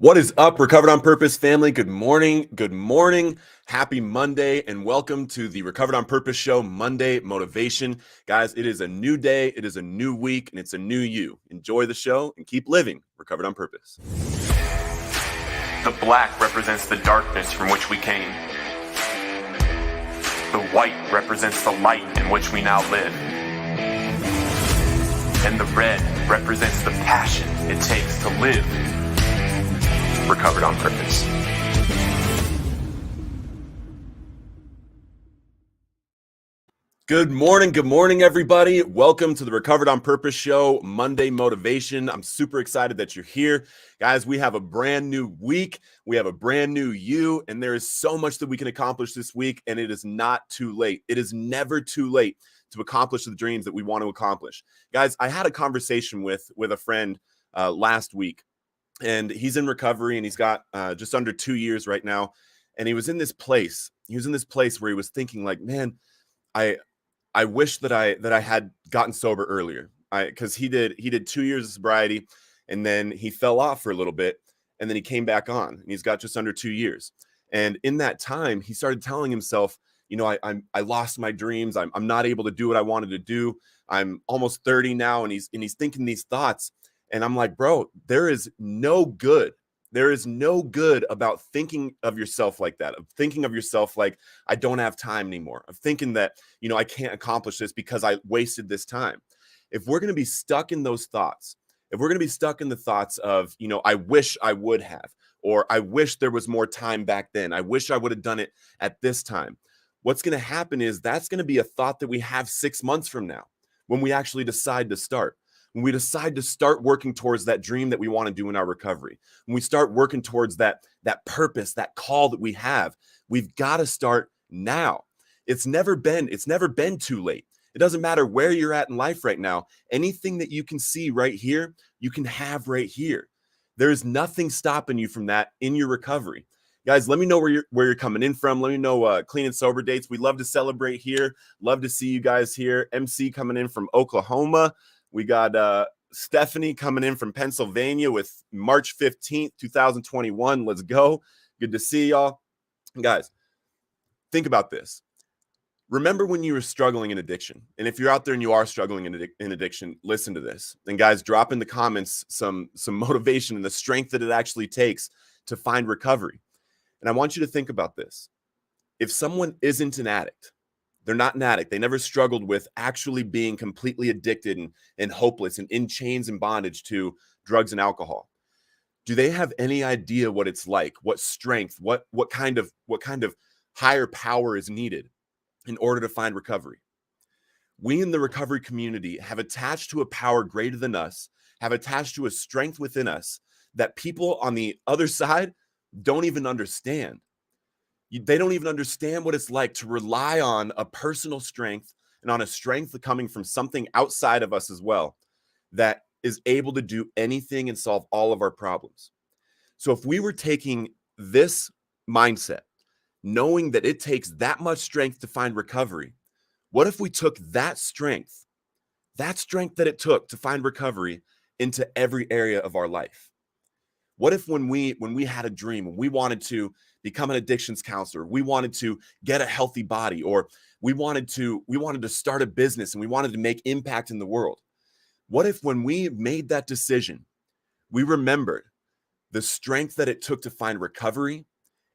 What is up, Recovered on Purpose family? Good morning. Good morning. Happy Monday, and welcome to the Recovered on Purpose show, Monday Motivation. Guys, it is a new day, it is a new week, and it's a new you. Enjoy the show and keep living Recovered on Purpose. The black represents the darkness from which we came. The white represents the light in which we now live. And the red represents the passion it takes to live Recovered on Purpose. Good morning, everybody. Welcome to the Recovered on Purpose show, Monday Motivation. I'm super excited that you're here. Guys, we have a brand new week. We have a brand new you, and there is so much that we can accomplish this week, and it is not too late. It is never too late to accomplish the dreams that we want to accomplish. Guys, I had a conversation with a friend last week, and he's in recovery, and he's got just under 2 years right now, and he was in this place. He was in this place where he was thinking like, man, I wish that I had gotten sober earlier, because he did 2 years of sobriety, and then he fell off for a little bit, and then he came back on, and he's got just under 2 years. And in that time, he started telling himself, you know, I lost my dreams. I'm not able to do what I wanted to do. I'm almost 30 now, and he's thinking these thoughts, and I'm like, bro, there is no good. There is no good about thinking of yourself like that, of thinking of yourself like, I don't have time anymore, of thinking that, you know, I can't accomplish this because I wasted this time. If we're going to be stuck in those thoughts, if we're going to be stuck in the thoughts of, you know, I wish I would have, or I wish there was more time back then, I wish I would have done it at this time, what's going to happen is that's going to be a thought that we have 6 months from now when we actually decide to start. When we decide to start working towards that dream that we want to do in our recovery, when we start working towards that purpose, that call that we have, we've got to start now. It's never been too late. It doesn't matter where you're at in life right now. Anything that you can see right here, you can have right here. There's nothing stopping you from that in your recovery. Guys, let me know where you're coming in from. Let me know clean and sober dates. We love to celebrate here. Love to see you guys here. MC coming in from Oklahoma. We got Stephanie coming in from Pennsylvania with March 15th, 2021. Let's go. Good to see y'all. Guys, think about this. Remember when you were struggling in addiction? And if you're out there and you are struggling in addiction, listen to this. And guys, drop in the comments some motivation and the strength that it actually takes to find recovery. And I want you to think about this. If someone isn't an addict, they're not an addict, they never struggled with actually being completely addicted and hopeless and in chains and bondage to drugs and alcohol, do they have any idea what it's like, what strength, what kind of higher power is needed in order to find recovery? We in the recovery community have attached to a power greater than us, have attached to a strength within us that people on the other side don't even understand. They don't even understand what it's like to rely on a personal strength and on a strength coming from something outside of us as well that is able to do anything and solve all of our problems. So if we were taking this mindset, knowing that it takes that much strength to find recovery, what if we took that strength that it took to find recovery into every area of our life? What if when we had a dream, when we wanted to become an addictions counselor, we wanted to get a healthy body, or we wanted to start a business and we wanted to make impact in the world? What if when we made that decision, we remembered the strength that it took to find recovery,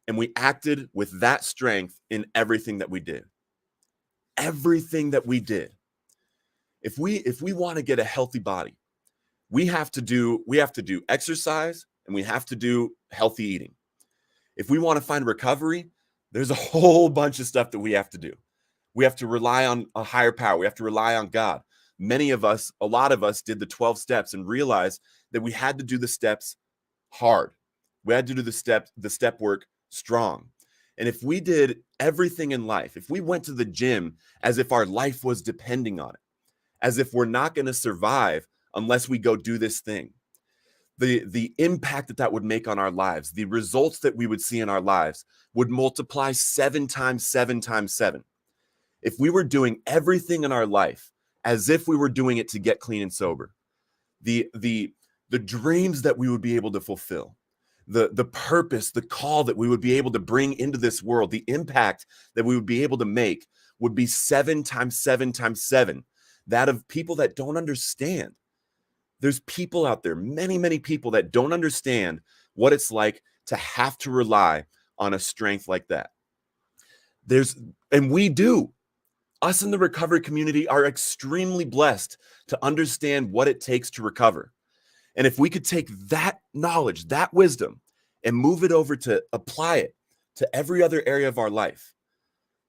and we acted with that strength in everything that we did? Everything that we did. If we want to get a healthy body, we have to do exercise, and we have to do healthy eating. If we want to find recovery, there's a whole bunch of stuff that we have to do. We have to rely on a higher power. We have to rely on God. A lot of us did the 12 steps and realized that we had to do the steps hard. We had to do the step work strong. And if we did everything in life, if we went to the gym as if our life was depending on it, as if we're not going to survive unless we go do this thing, the impact that would make on our lives, the results that we would see in our lives would multiply 7 times 7 times 7. If we were doing everything in our life as if we were doing it to get clean and sober, the dreams that we would be able to fulfill, the purpose, the call that we would be able to bring into this world, the impact that we would be able to make would be 7 times 7 times 7. That of people that don't understand. There's people out there, many, many people that don't understand what it's like to have to rely on a strength like that. And we do. Us in the recovery community are extremely blessed to understand what it takes to recover. And if we could take that knowledge, that wisdom, and move it over to apply it to every other area of our life,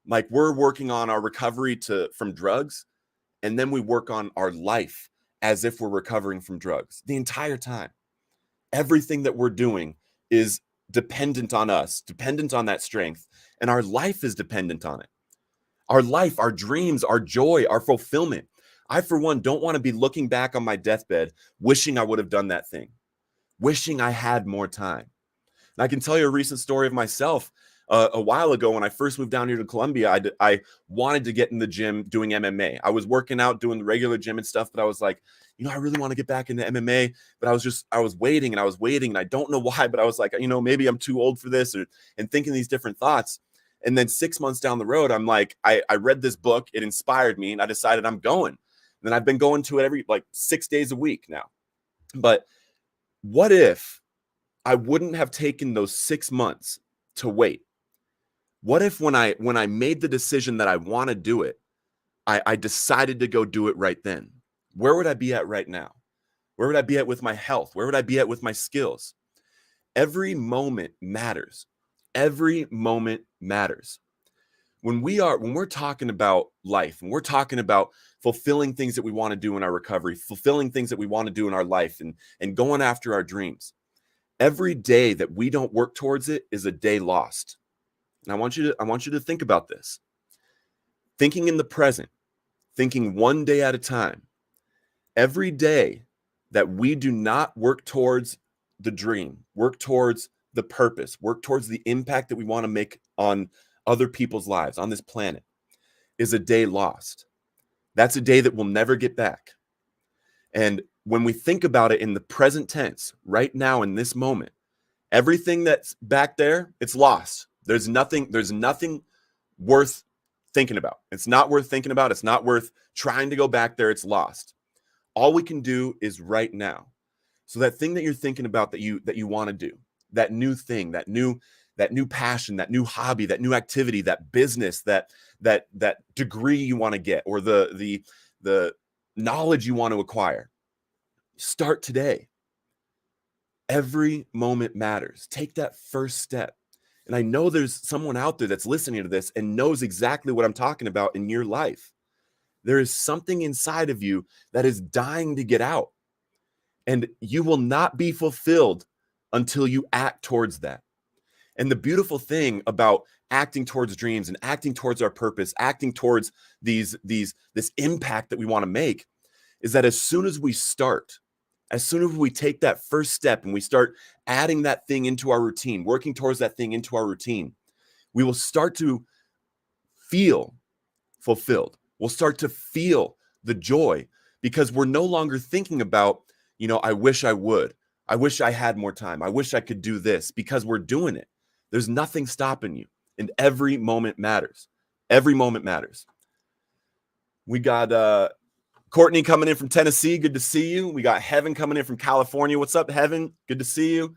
like we're working on our recovery from drugs, and then we work on our life as if we're recovering from drugs the entire time. Everything that we're doing is dependent on us, dependent on that strength, and our life is dependent on it. Our life, our dreams, our joy, our fulfillment. I, for one, don't want to be looking back on my deathbed, wishing I would have done that thing, wishing I had more time. And I can tell you a recent story of myself. A while ago, when I first moved down here to Columbia, I wanted to get in the gym doing MMA. I was working out, doing the regular gym and stuff, but I was like, I really want to get back into MMA. But I was waiting and I was waiting, and I don't know why, but I was like, maybe I'm too old for this, and thinking these different thoughts. And then 6 months down the road, I'm like, I read this book, it inspired me, and I decided I'm going. And then I've been going to it every 6 days a week now. But what if I wouldn't have taken those 6 months to wait? What if when I made the decision that I want to do it, I decided to go do it right then? Where would I be at right now? Where would I be at with my health? Where would I be at with my skills? Every moment matters. Every moment matters. When we're talking about life, and we're talking about fulfilling things that we want to do in our recovery, fulfilling things that we want to do in our life, and going after our dreams, every day that we don't work towards it is a day lost. And I want you to think about this. Thinking in the present, thinking one day at a time. Every day that we do not work towards the dream, work towards the purpose, work towards the impact that we want to make on other people's lives on this planet, is a day lost. That's a day that we'll never get back. And when we think about it in the present tense, right now in this moment, everything that's back there, it's lost. There's nothing worth thinking about. It's not worth thinking about. It's not worth trying to go back there. It's lost. All we can do is right now. So that thing that you're thinking about that you want to do, that new thing, that new passion, that new hobby, that new activity, that business, that degree you want to get, or the knowledge you want to acquire, start today. Every moment matters. Take that first step. And I know there's someone out there that's listening to this and knows exactly what I'm talking about in your life. There is something inside of you that is dying to get out. And you will not be fulfilled until you act towards that. And the beautiful thing about acting towards dreams and acting towards our purpose, acting towards this impact that we want to make, is that as soon as we start, as soon as we take that first step and we start adding that thing into our routine, working towards that thing into our routine, we will start to feel fulfilled. We'll start to feel the joy, because we're no longer thinking about, I wish I would. I wish I had more time. I wish I could do this, because we're doing it. There's nothing stopping you. And every moment matters. Every moment matters. We got Courtney coming in from Tennessee. Good to see you. We got Heaven coming in from California. What's up, Heaven? Good to see you.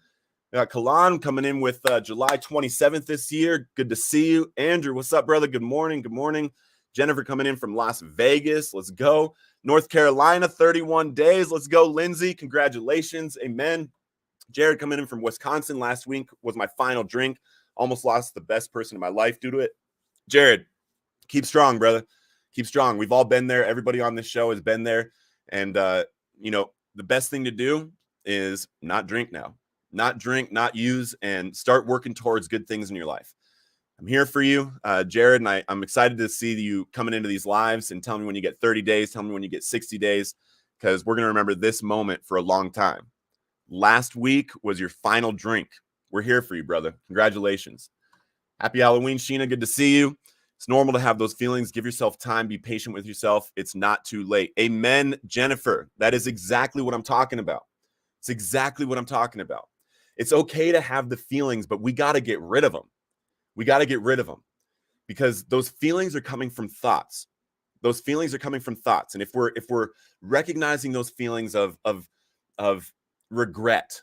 We got Kalan coming in with July 27th this year. Good to see you. Andrew, what's up, brother? Good morning. Good morning. Jennifer coming in from Las Vegas. Let's go. North Carolina, 31 days. Let's go. Lindsay, congratulations. Amen. Jared coming in from Wisconsin. Last week was my final drink. Almost lost the best person in my life due to it. Jared, keep strong, brother. Keep strong. We've all been there. Everybody on this show has been there. And, the best thing to do is not drink now. Not drink, not use, and start working towards good things in your life. I'm here for you, Jared, and I'm excited to see you coming into these lives and tell me when you get 30 days, tell me when you get 60 days, because we're going to remember this moment for a long time. Last week was your final drink. We're here for you, brother. Congratulations. Happy Halloween, Sheena. Good to see you. It's normal to have those feelings. Give yourself time. Be patient with yourself. It's not too late. Amen, Jennifer. That is exactly what I'm talking about. It's exactly what I'm talking about. It's okay to have the feelings, but we got to get rid of them. We got to get rid of them because those feelings are coming from thoughts. Those feelings are coming from thoughts. And if we're recognizing those feelings of regret,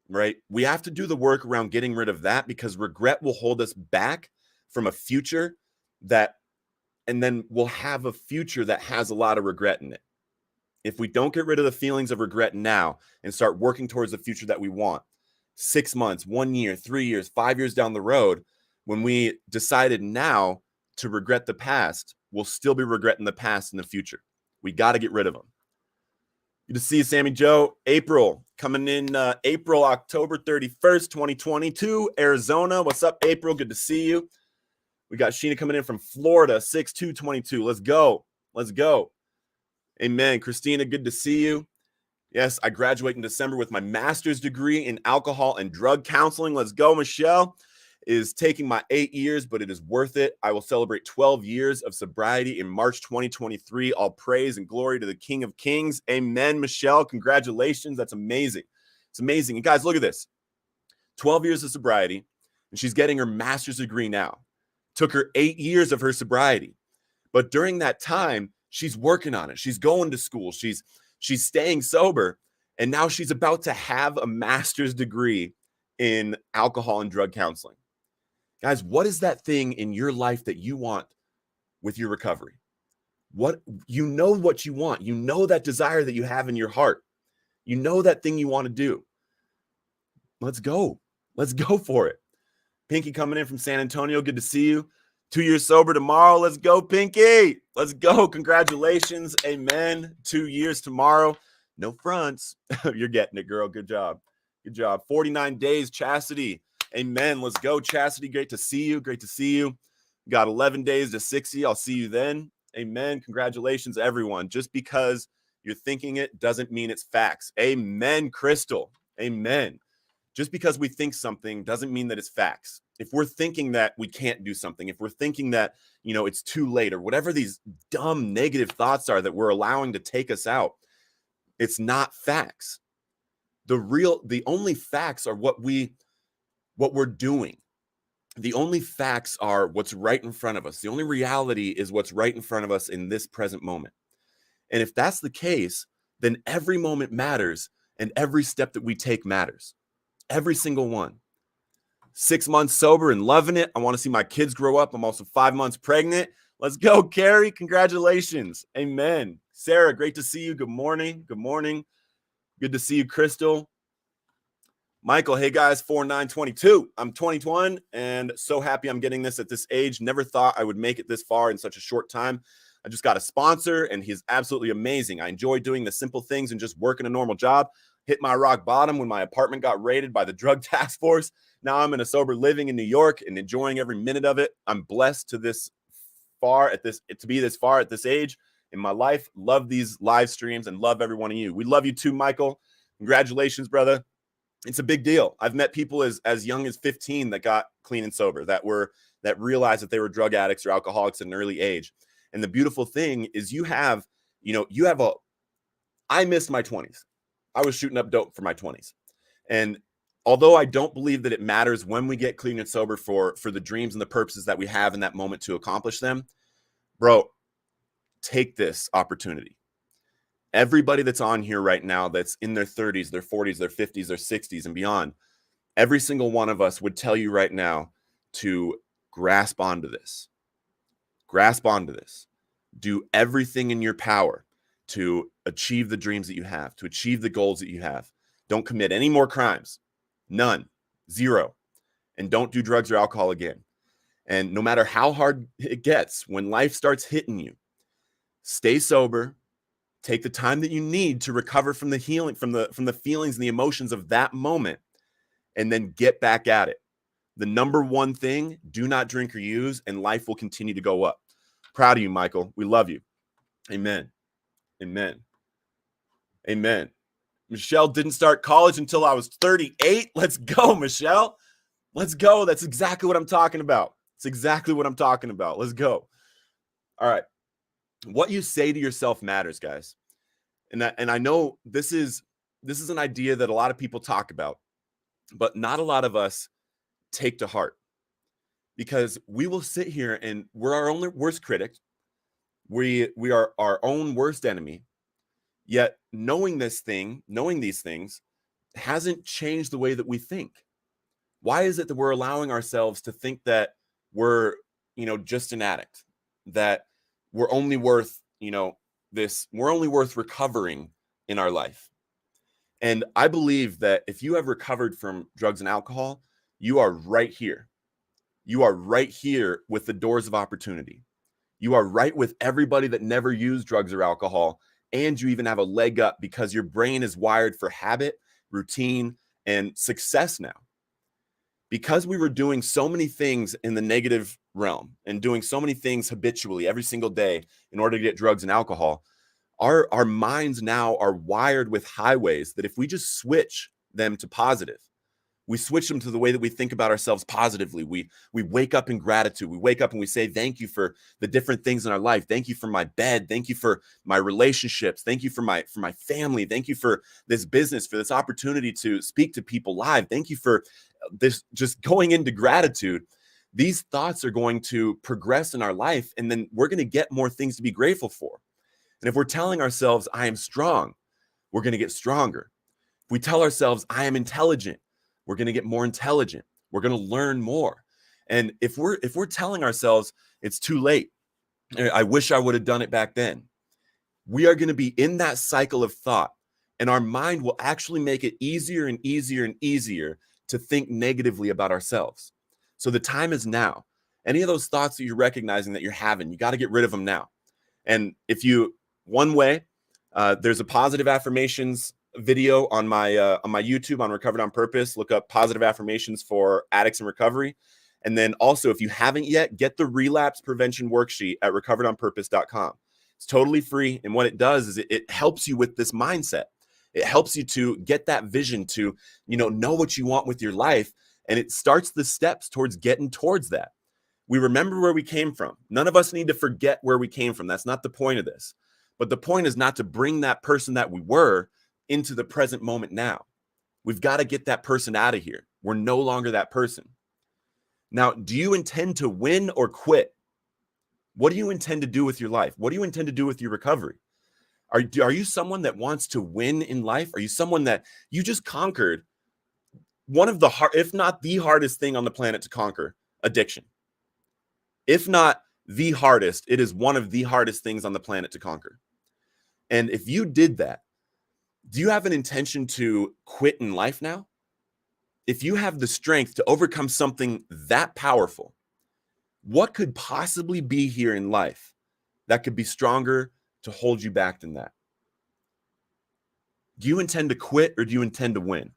right? We have to do the work around getting rid of that because regret will hold us back from a future and then we'll have a future that has a lot of regret in it. If we don't get rid of the feelings of regret now and start working towards the future that we want, 6 months, 1 year, 3 years, 5 years down the road, when we decided now to regret the past, we'll still be regretting the past in the future. We got to get rid of them. Good to see you, Sammy Joe. April coming in October 31st, 2022, Arizona. What's up, April? Good to see you. We got Sheena coming in from Florida, 6/2/22. Let's go. Let's go. Amen. Christina, good to see you. Yes, I graduate in December with my master's degree in alcohol and drug counseling. Let's go. Michelle is taking my 8 years, but it is worth it. I will celebrate 12 years of sobriety in March 2023. All praise and glory to the King of Kings. Amen, Michelle. Congratulations. That's amazing. It's amazing. And guys, look at this. 12 years of sobriety, and she's getting her master's degree now. Took her 8 years of her sobriety. But during that time, she's working on it. She's going to school. She's staying sober. And now she's about to have a master's degree in alcohol and drug counseling. Guys, what is that thing in your life that you want with your recovery? What you know what you want. You know that desire that you have in your heart. You know that thing you want to do. Let's go. Let's go for it. Pinky coming in from San Antonio. Good to see you. 2 years sober tomorrow. Let's go, Pinky. Let's go. Congratulations. Amen. 2 years tomorrow. No fronts. You're getting it, girl. Good job. Good job. 49 days, Chastity. Amen. Let's go, Chastity. Great to see you. Great to see you. Got 11 days to 60. I'll see you then. Amen. Congratulations, everyone. Just because you're thinking it doesn't mean it's facts. Amen, Crystal. Amen. Just because we think something doesn't mean that it's facts. If we're thinking that we can't do something, if we're thinking that, it's too late or whatever these dumb negative thoughts are that we're allowing to take us out, it's not facts. The only facts are what we're doing. The only facts are what's right in front of us. The only reality is what's right in front of us in this present moment. And if that's the case, then every moment matters and every step that we take matters. Every single one. 6 months sober and loving it. I want to see my kids grow up. I'm also 5 months pregnant. Let's go, Carrie. Congratulations. Amen. Sarah, great to see you. Good morning. Good morning. Good to see you, Crystal. Michael, hey guys, 4922. I'm 21 and so happy I'm getting this at this age. Never thought I would make it this far in such a short time. I just got a sponsor and he's absolutely amazing. I enjoy doing the simple things and just working a normal job. Hit my rock bottom when my apartment got raided by the drug task force. Now I'm in a sober living in New York and enjoying every minute of it. I'm blessed to be this far at this age in my life. Love these live streams and love every one of you. We love you too, Michael. Congratulations, brother. It's a big deal. I've met people as young as 15 that got clean and sober, that realized that they were drug addicts or alcoholics at an early age. And the beautiful thing is I missed my 20s. I was shooting up dope for my 20s. And although I don't believe that it matters when we get clean and sober for the dreams and the purposes that we have in that moment to accomplish them, bro, take this opportunity. Everybody that's on here right now that's in their 30s, their 40s, their 50s, their 60s and beyond, every single one of us would tell you right now to grasp onto this. Grasp onto this. Do everything in your power to achieve the dreams that you have, to achieve the goals that you have. Don't commit any more crimes. None. Zero. And don't do drugs or alcohol again. And no matter how hard it gets, when life starts hitting you, stay sober. Take the time that you need to recover from the healing, from the feelings and the emotions of that moment, and then get back at it. The number one thing, do not drink or use, and life will continue to go up. Proud of you, Michael. We love you. Amen. Amen. Amen. Michelle didn't start college until I was 38. Let's go, Michelle. Let's go. That's exactly what I'm talking about. It's exactly what I'm talking about. Let's go. All right. What you say to yourself matters, guys. And I know this is an idea that a lot of people talk about. but not a lot of us take to heart, because we will sit here and we're our own worst critic. We are our own worst enemy. Yet knowing these things hasn't changed the way that we think. Why is it that we're allowing ourselves to think that we're, just an addict, that we're only worth, we're only worth recovering in our life? And I believe that if you have recovered from drugs and alcohol, you are right here. You are right here with the doors of opportunity. You are right with everybody that never used drugs or alcohol. And you even have a leg up because your brain is wired for habit, routine, and success now. Because we were doing so many things in the negative realm and doing so many things habitually every single day in order to get drugs and alcohol, our minds now are wired with highways that if we just switch them to positive, we switch them to the way that we think about ourselves positively. We wake up in gratitude. We wake up and we say, thank you for the different things in our life. Thank you for my bed. Thank you for my relationships. Thank you for my family. Thank you for this business, for this opportunity to speak to people live. Thank you for this, just going into gratitude. These thoughts are going to progress in our life, and then we're going to get more things to be grateful for. And if we're telling ourselves, I am strong, we're going to get stronger. If we tell ourselves, I am intelligent, we're going to get more intelligent. We're going to learn more. And if we're telling ourselves it's too late, I wish I would have done it back then, we are going to be in that cycle of thought, and our mind will actually make it easier and easier and easier to think negatively about ourselves. So the time is now. Any of those thoughts that you're recognizing that you're having, you got to get rid of them now. And one way, there's a positive affirmations video on my YouTube on Recovered on Purpose. Look up positive affirmations for addicts in recovery. And then also, if you haven't yet, get the relapse prevention worksheet at recoveredonpurpose.com. It's totally free. And what it does is it helps you with this mindset. It helps you to get that vision, to, know what you want with your life. And it starts the steps towards getting towards that. We remember where we came from. None of us need to forget where we came from. That's not the point of this. But the point is not to bring that person that we were into the present moment now. We've got to get that person out of here. We're no longer that person. Now, do you intend to win or quit? What do you intend to do with your life? What do you intend to do with your recovery? Are you someone that wants to win in life? Are you someone that you just conquered one of the if not the hardest thing on the planet to conquer, addiction? If not the hardest, it is one of the hardest things on the planet to conquer. And if you did that, do you have an intention to quit in life now? If you have the strength to overcome something that powerful, what could possibly be here in life that could be stronger to hold you back than that? Do you intend to quit, or do you intend to win?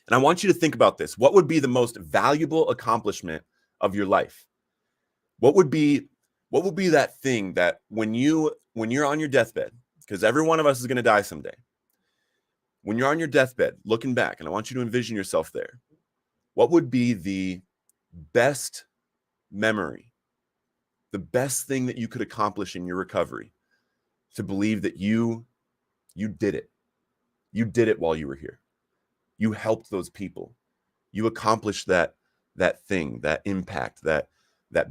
And I want you to think about this. What would be the most valuable accomplishment of your life? What would be that thing that when you're on your deathbed, because every one of us is going to die someday, when you're on your deathbed looking back, and I want you to envision yourself there, what would be the best memory, the best thing that you could accomplish in your recovery, to believe that you did it? You did it while you were here. You helped those people. You accomplished that thing, that impact, that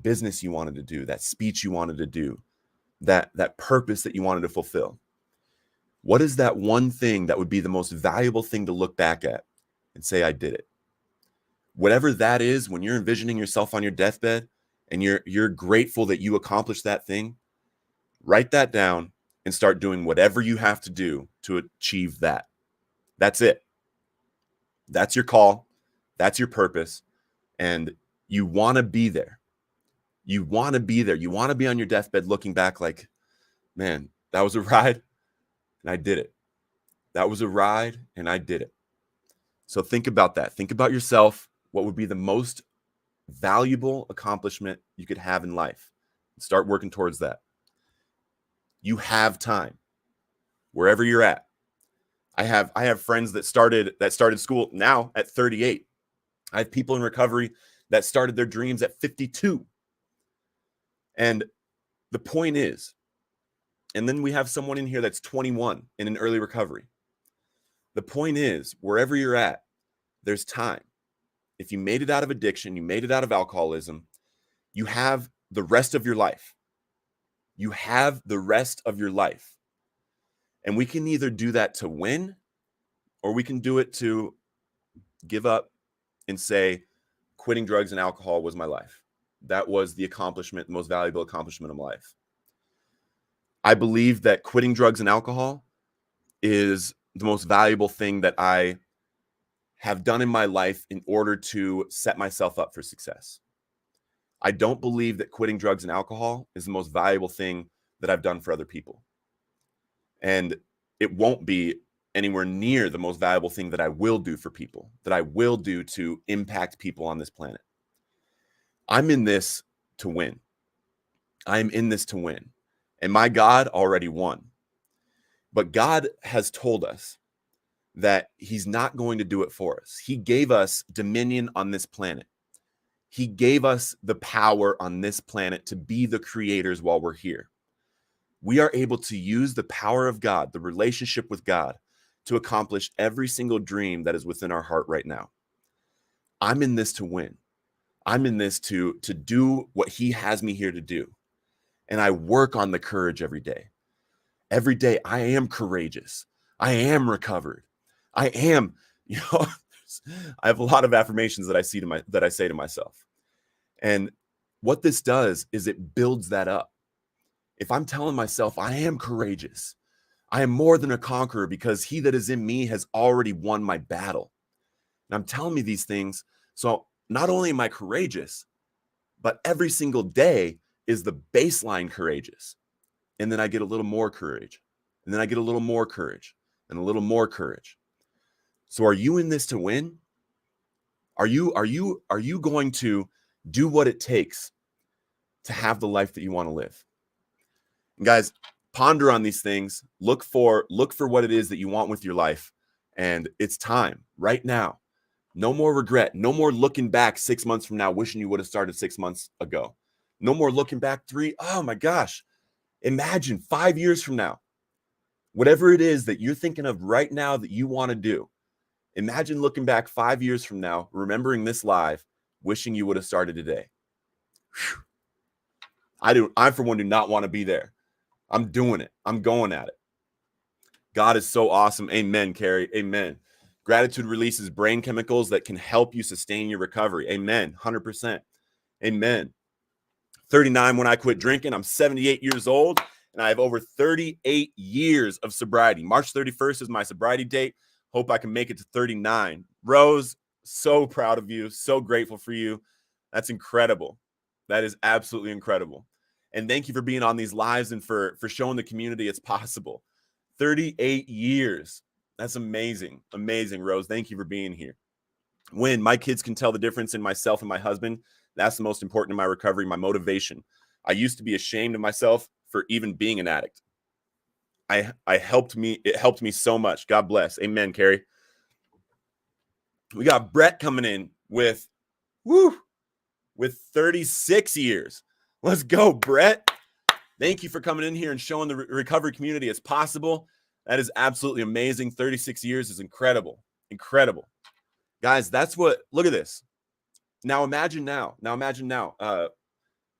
business you wanted to do, that speech you wanted to do, that purpose that you wanted to fulfill. What is that one thing that would be the most valuable thing to look back at and say, I did it? Whatever that is, when you're envisioning yourself on your deathbed and you're grateful that you accomplished that thing, write that down and start doing whatever you have to do to achieve that. That's it. That's your call. That's your purpose. And you want to be there. You want to be there. You want to be on your deathbed looking back like, man, that was a ride and I did it. That was a ride and I did it. So think about that. Think about yourself. What would be the most valuable accomplishment you could have in life? Start working towards that. You have time wherever you're at. I have friends that started school now at 38. I have people in recovery that started their dreams at 52. And the point is, and then we have someone in here that's 21 in an early recovery. The point is, wherever you're at, there's time. If you made it out of addiction, you made it out of alcoholism, you have the rest of your life. You have the rest of your life. And we can either do that to win, or we can do it to give up and say, quitting drugs and alcohol was my life. That was the accomplishment, the most valuable accomplishment of my life. I believe that quitting drugs and alcohol is the most valuable thing that I have done in my life in order to set myself up for success. I don't believe that quitting drugs and alcohol is the most valuable thing that I've done for other people. And it won't be anywhere near the most valuable thing that I will do for people, that I will do to impact people on this planet. I'm in this to win. I'm in this to win. And my God already won. But God has told us that he's not going to do it for us. He gave us dominion on this planet. He gave us the power on this planet to be the creators while we're here. We are able to use the power of God, the relationship with God, to accomplish every single dream that is within our heart right now. I'm in this to win. I'm in this to do what he has me here to do. And I work on the courage every day. Every day I am courageous. I am recovered. I am, I have a lot of affirmations that I say to myself. And what this does is it builds that up. If I'm telling myself I am courageous, I am more than a conqueror because he that is in me has already won my battle. And I'm telling me these things. So not only am I courageous, but every single day is the baseline courageous. And then I get a little more courage. And then I get a little more courage and a little more courage. So are you in this to win? Are you going to do what it takes to have the life that you want to live? And guys, ponder on these things. Look for what it is that you want with your life. And it's time right now. No more regret. No more looking back 6 months from now, wishing you would have started 6 months ago. No more looking back 3. Oh my gosh. Imagine 5 years from now, whatever it is that you're thinking of right now that you want to do. Imagine looking back 5 years from now, remembering this live, wishing you would have started today. Whew. I, for one, do not want to be there. I'm doing it. I'm going at it. God is so awesome. Amen, Carrie. Amen. Gratitude releases brain chemicals that can help you sustain your recovery. Amen. 100%. Amen. 39 when I quit drinking. I'm 78 years old, and I have over 38 years of sobriety. March 31st is my sobriety date. Hope I can make it to 39. Rose, so proud of you. So grateful for you. That's incredible. That is absolutely incredible. And thank you for being on these lives and for showing the community it's possible. 38 years. That's amazing. Amazing, Rose. Thank you for being here. When my kids can tell the difference in myself and my husband, that's the most important in my recovery, my motivation. I used to be ashamed of myself for even being an addict. It helped me so much. God bless. Amen, Carrie. We got Brett coming in with 36 years. Let's go, Brett. Thank you for coming in here and showing the recovery community it's possible. That is absolutely amazing. 36 years is incredible. Incredible. Guys, look at this. Now imagine now.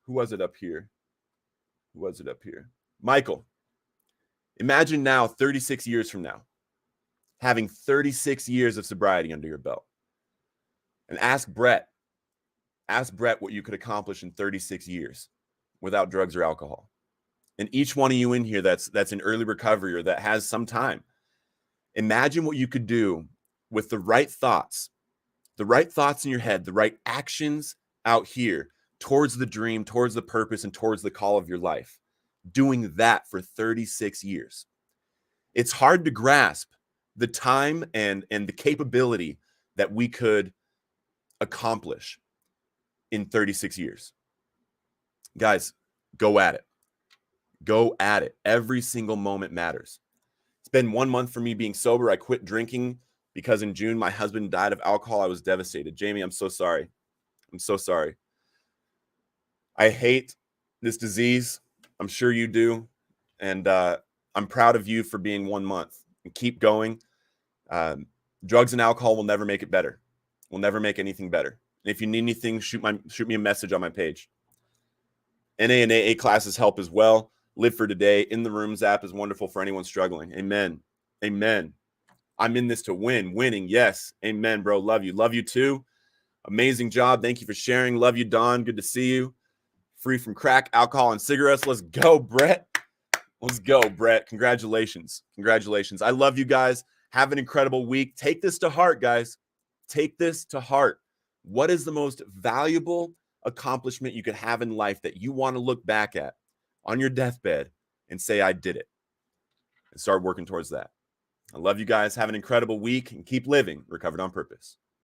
Who was it up here? Michael. Imagine now, 36 years from now, having 36 years of sobriety under your belt. And ask Brett what you could accomplish in 36 years without drugs or alcohol. And each one of you in here that's in early recovery or that has some time, imagine what you could do with the right thoughts in your head, the right actions out here towards the dream, towards the purpose, and towards the call of your life. Doing that for 36 years. It's hard to grasp the time and the capability that we could accomplish in 36 years. Guys, go at it. Go at it. Every single moment matters. It's been 1 month for me being sober. I quit drinking because in June, my husband died of alcohol. I was devastated. Jamie, I'm so sorry. I'm so sorry. I hate this disease. I'm sure you do. And I'm proud of you for being 1 month. And keep going. Drugs and alcohol will never make it better. will never make anything better. And if you need anything, shoot me a message on my page. NA and AA classes help as well. Live for Today in the Rooms app is wonderful for anyone struggling. Amen. Amen. I'm in this to win. Winning, yes. Amen, bro. Love you. Love you too. Amazing job. Thank you for sharing. Love you, Don. Good to see you. Free from crack, alcohol, and cigarettes. Let's go, Brett. Let's go, Brett. Congratulations. Congratulations. I love you guys. Have an incredible week. Take this to heart, guys. Take this to heart. What is the most valuable accomplishment you could have in life that you want to look back at on your deathbed and say, I did it, and start working towards that? I love you guys. Have an incredible week and keep living Recovered on Purpose.